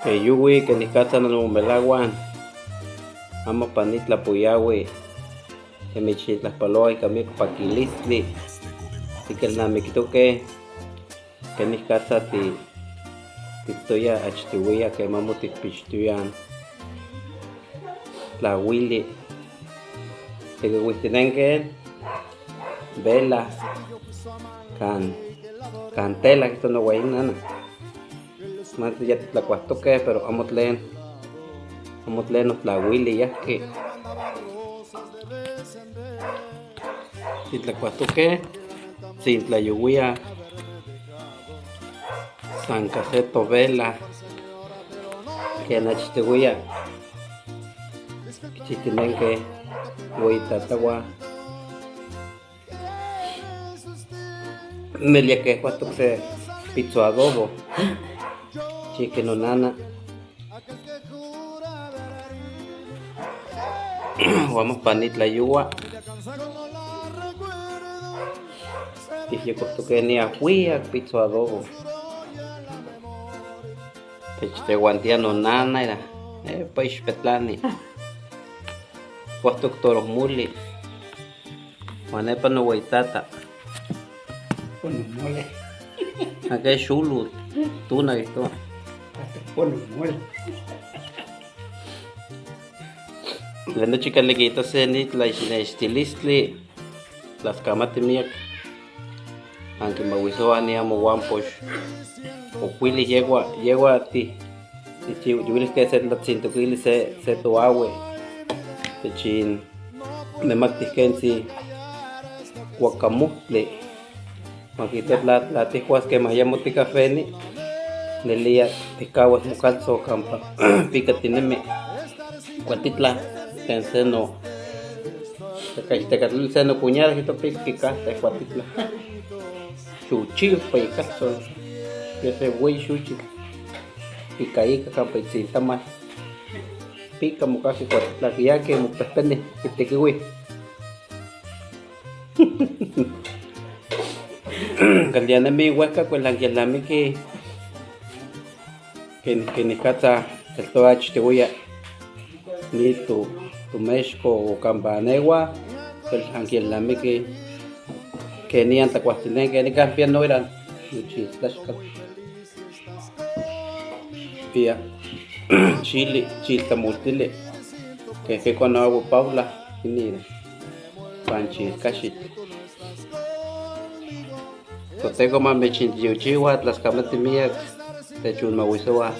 Que yuwi que niscatza no melaguan amo panitla puyawi que me chitlaspaloa y camico paquilistli y que el namikitoque que niscatza titoya achtiwia que mamo tikpichtuyan la wili que huistinenque velas cantela que esto no guay nana más ya te la cuastoque pero amo tlen nos la wili ya que si te la cuastoque sin la lluvia san caseto vela que nachteguia chitinenque huitatagua melia que cuastoque pizzo adobo chique no nana vamos panitla yua y yo costo que ni ahuía pizzo adobo este guantiano nana era país petlani costo toros muli juanepa no huitata mole. acá es chulu tuna esto Mole. Lendo chica le quita senit la estilistli las camate miak aunque me huizo ani amo guamposh o cuili yegua a ti y yo que hacer la cinto cuili se tu agua de chin de mactikensi guacamole maquita la tijuas que me llamo café ni le lía de caguas mucalzo campa pica tineme cuatitla ten seno te catul seno cuñada que to pica te cuatitla chuchi pues caso que se güey chuchi pica ahí que campa y si más pica mucasi cuatitla que ya que pende que te que güey Galdiana mi hueca con la gelami que ni cata el toach te voy a ni tu México o campanegua el gelami que ni anta cuastinen que ni campeón no eran muchis pia chile multile que cuando hago paula ni panchi cachit tengo más me chintiuchiwa las camas de mía de chun mawisoa